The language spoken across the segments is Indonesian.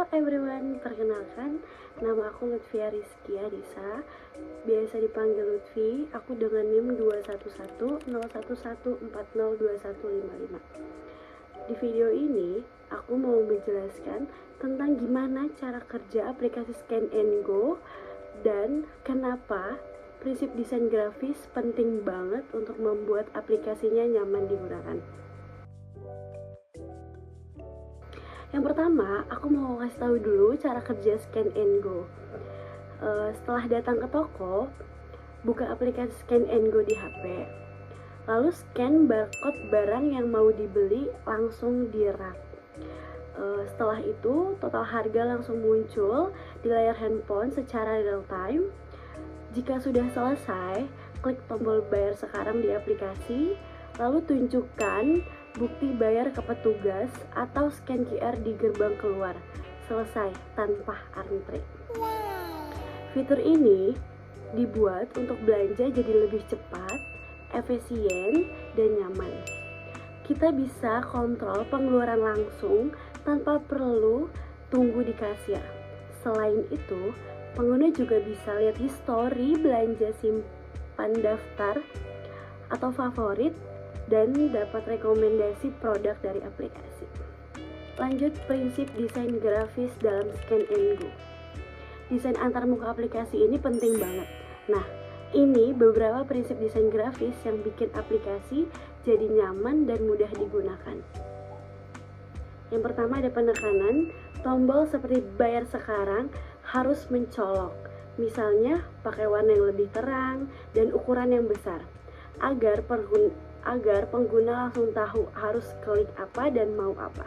everyone, perkenalkan nama aku Lutfia Rizky Arisa, biasa dipanggil Lutfi. Aku dengan NIM 2110114021155. Di video ini aku mau menjelaskan tentang gimana cara kerja aplikasi Scan and Go dan kenapa prinsip desain grafis penting banget untuk membuat aplikasinya nyaman digunakan. Yang pertama, aku mau kasih tahu dulu cara kerja Scan and Go. Setelah datang ke toko, buka aplikasi Scan and Go di HP, lalu scan barcode barang yang mau dibeli langsung di rak. Setelah itu, total harga langsung muncul di layar handphone secara real time. Jika sudah selesai, klik tombol bayar sekarang di aplikasi, lalu tunjukkan bukti bayar ke petugas atau scan QR di gerbang keluar. Selesai tanpa antri. Fitur ini dibuat untuk belanja jadi lebih cepat, efisien, dan nyaman. Kita bisa kontrol pengeluaran langsung tanpa perlu tunggu di kasir. Selain itu, pengguna juga bisa lihat histori belanja simpan daftar atau favorit dan dapat rekomendasi produk dari aplikasi. Lanjut, prinsip desain grafis dalam Scan and Go. Desain antarmuka aplikasi ini penting banget. Nah, ini beberapa prinsip desain grafis yang bikin aplikasi jadi nyaman dan mudah digunakan. Yang pertama ada penekanan, tombol seperti bayar sekarang harus mencolok. Misalnya pakai warna yang lebih terang dan ukuran yang besar, agar pengguna langsung tahu harus klik apa dan mau apa.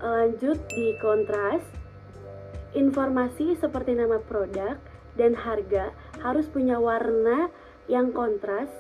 Lanjut di kontras, informasi seperti nama produk dan harga harus punya warna yang kontras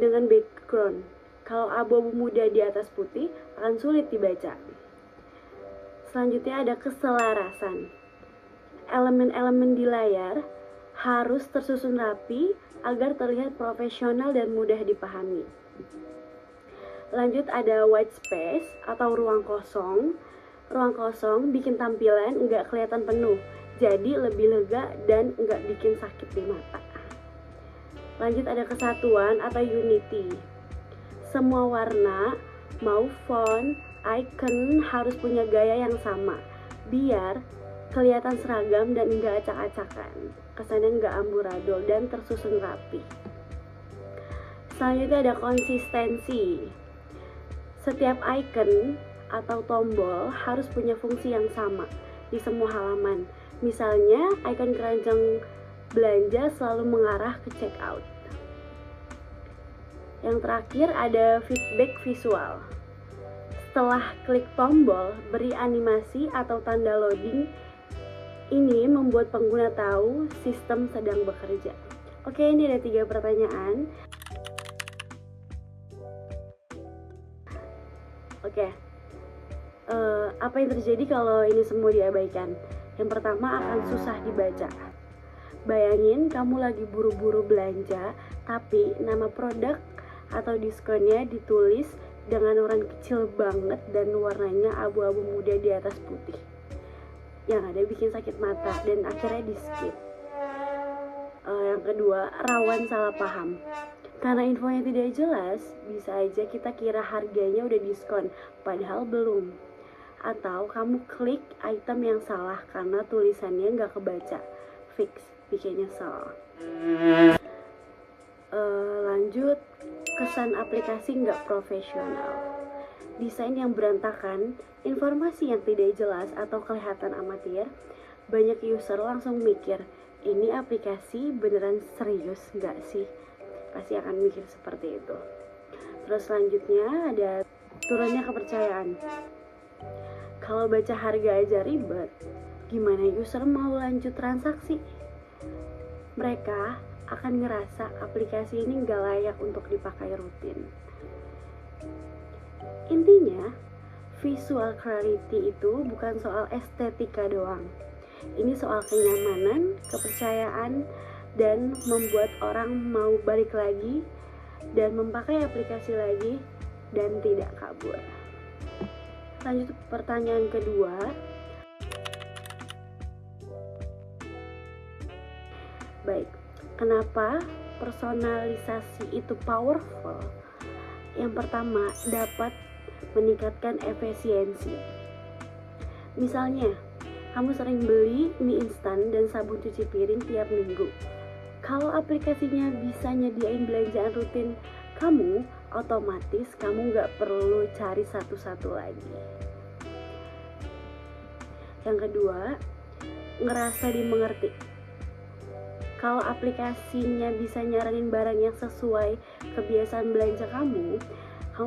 dengan background. Kalau abu-abu muda di atas putih akan sulit dibaca. Selanjutnya ada keselarasan. Elemen-elemen di layar harus tersusun rapi agar terlihat profesional dan mudah dipahami. Lanjut ada white space atau ruang kosong. Ruang kosong bikin tampilan nggak kelihatan penuh, jadi lebih lega dan nggak bikin sakit di mata. Lanjut ada kesatuan atau unity. Semua warna, mau font, icon harus punya gaya yang sama, biar kelihatan seragam dan nggak acak-acakan. Kesannya nggak amburadul dan tersusun rapi. Selanjutnya ada konsistensi. Setiap icon atau tombol harus punya fungsi yang sama di semua halaman. Misalnya, icon keranjang belanja selalu mengarah ke checkout. Yang terakhir ada feedback visual. Setelah klik tombol, beri animasi atau tanda loading. Ini membuat pengguna tahu sistem sedang bekerja. Oke, ini ada 3 pertanyaan. Oke, apa yang terjadi kalau ini semua diabaikan? Yang pertama, akan susah dibaca. Bayangin kamu lagi buru-buru belanja, tapi nama produk atau diskonnya ditulis dengan warna kecil banget dan warnanya abu-abu muda di atas putih. Yang ada bikin sakit mata dan akhirnya di skip. Yang kedua, rawan salah paham. Karena infonya tidak jelas, bisa aja kita kira harganya udah diskon, padahal belum. Atau kamu klik item yang salah karena tulisannya nggak kebaca. Fix, bikin nyesel. Lanjut, kesan aplikasi nggak profesional. Desain yang berantakan, informasi yang tidak jelas atau kelihatan amatir, banyak user langsung mikir, ini aplikasi beneran serius nggak sih? Pasti akan mikir seperti itu. Terus selanjutnya ada turunnya kepercayaan. Kalau baca harga aja ribet, gimana user mau lanjut transaksi? Mereka akan ngerasa aplikasi ini nggak layak untuk dipakai rutin. Intinya, visual clarity itu bukan soal estetika doang. Ini soal kenyamanan, kepercayaan, dan membuat orang mau balik lagi dan memakai aplikasi lagi dan tidak kabur. Lanjut pertanyaan kedua. Baik, kenapa personalisasi itu powerful? Yang pertama, dapat meningkatkan efisiensi. Misalnya, kamu sering beli mie instan dan sabun cuci piring tiap minggu. Kalau aplikasinya bisa nyediain belanjaan rutin kamu, otomatis kamu nggak perlu cari satu-satu lagi. Yang kedua, ngerasa dimengerti. Kalau aplikasinya bisa nyaranin barang yang sesuai kebiasaan belanja kamu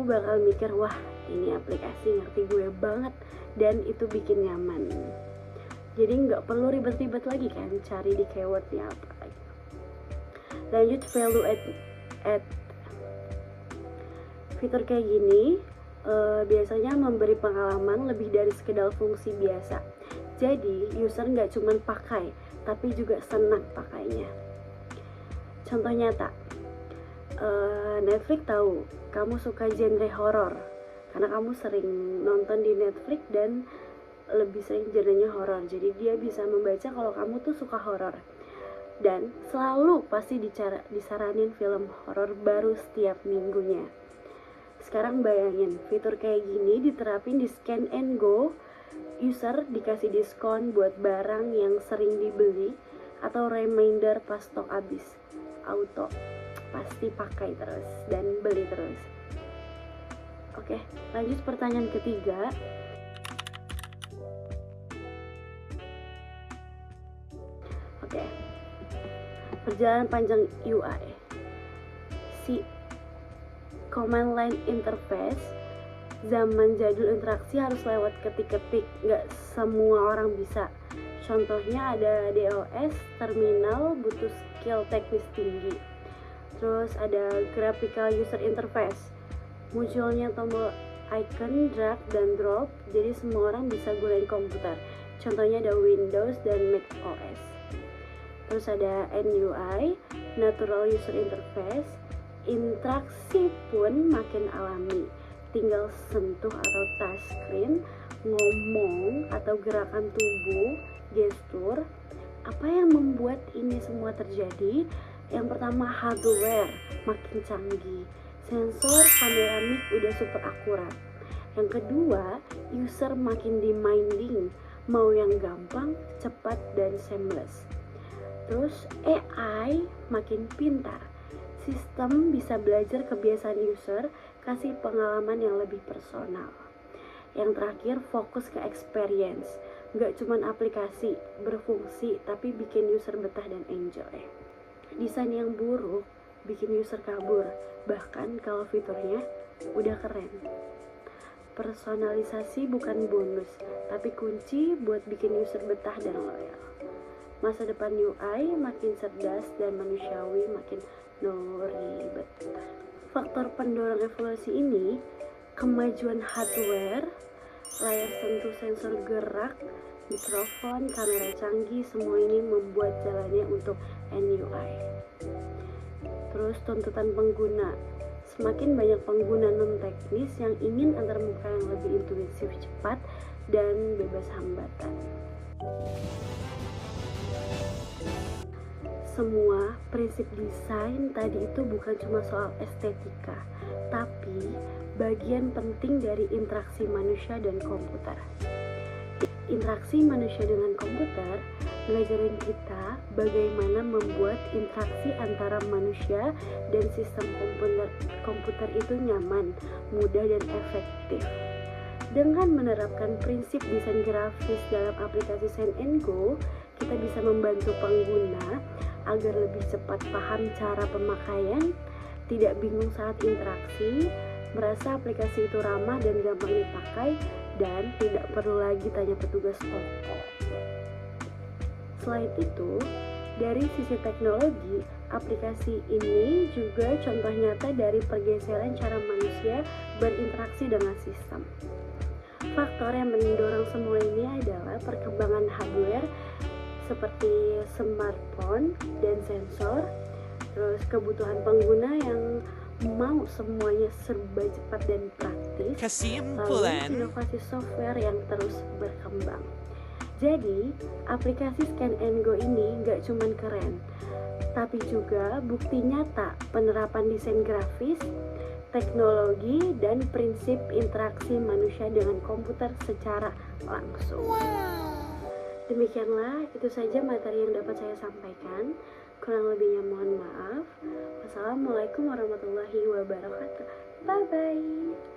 bakal mikir, wah ini aplikasi ngerti gue banget, dan itu bikin nyaman. Jadi nggak perlu ribet-ribet lagi kan cari di keywordnya apa. Lanjut, value add. Fitur kayak gini biasanya memberi pengalaman lebih dari sekedar fungsi biasa. Jadi user nggak cuma pakai, tapi juga senang pakainya. Contoh nyata, Netflix tahu kamu suka genre horor karena kamu sering nonton di Netflix dan lebih sering genrenya horor. Jadi dia bisa membaca kalau kamu tuh suka horor, dan selalu pasti disaranin film horor baru setiap minggunya. Sekarang bayangin, fitur kayak gini diterapin di Scan and Go, user dikasih diskon buat barang yang sering dibeli atau reminder pas stok habis. Auto pasti pakai terus dan beli terus. Oke, lanjut pertanyaan ketiga. Oke, perjalanan panjang UI. Si command line interface zaman jadul interaksi harus lewat ketik-ketik, nggak semua orang bisa. Contohnya ada DOS, terminal butuh skill teknis tinggi. Terus ada graphical user interface, munculnya tombol icon drag dan drop, jadi semua orang bisa gunain komputer. Contohnya ada Windows dan Mac OS. Terus ada NUI, natural user interface, interaksi pun makin alami, tinggal sentuh atau touch screen, ngomong atau gerakan tubuh, gestur. Apa yang membuat ini semua terjadi? Yang pertama, hardware makin canggih, sensor, kamera, mic udah super akurat. Yang kedua, user makin demanding, mau yang gampang, cepat, dan seamless. Terus AI makin pintar, sistem bisa belajar kebiasaan user, kasih pengalaman yang lebih personal. Yang terakhir, fokus ke experience, nggak cuman aplikasi berfungsi, tapi bikin user betah dan enjoy. Desain yang buruk bikin user kabur, bahkan kalau fiturnya udah keren. Personalisasi bukan bonus, tapi kunci buat bikin user betah dan loyal. Masa depan UI makin cerdas dan manusiawi, makin no ribet. Faktor pendorong evolusi ini, kemajuan hardware, layar sentuh, sensor gerak, mikrofon, kamera canggih, semua ini membuat jalannya untuk NUI. Terus tuntutan pengguna, semakin banyak pengguna non teknis yang ingin antarmuka yang lebih intuitif, cepat, dan bebas hambatan. Semua prinsip desain tadi itu bukan cuma soal estetika, tapi bagian penting dari interaksi manusia dan komputer. Interaksi manusia dengan komputer ngajarin kita bagaimana membuat interaksi antara manusia dan sistem komputer itu nyaman, mudah, dan efektif. Dengan menerapkan prinsip desain grafis dalam aplikasi Scan and Go, kita bisa membantu pengguna agar lebih cepat paham cara pemakaian, tidak bingung saat interaksi, merasa aplikasi itu ramah dan gampang dipakai, dan tidak perlu lagi tanya petugas toko. Selain itu, dari sisi teknologi, aplikasi ini juga contoh nyata dari pergeseran cara manusia berinteraksi dengan sistem. Faktor yang mendorong semua ini adalah perkembangan hardware seperti smartphone dan sensor, terus kebutuhan pengguna yang mau semuanya serba cepat dan praktis, lalu Kesimpulan, inovasi software yang terus berkembang. Jadi, aplikasi Scan and Go ini nggak cuman keren, tapi juga bukti nyata penerapan desain grafis, teknologi, dan prinsip interaksi manusia dengan komputer secara langsung. Demikianlah, itu saja materi yang dapat saya sampaikan. Kurang lebihnya mohon maaf. Wassalamualaikum warahmatullahi wabarakatuh. Bye-bye.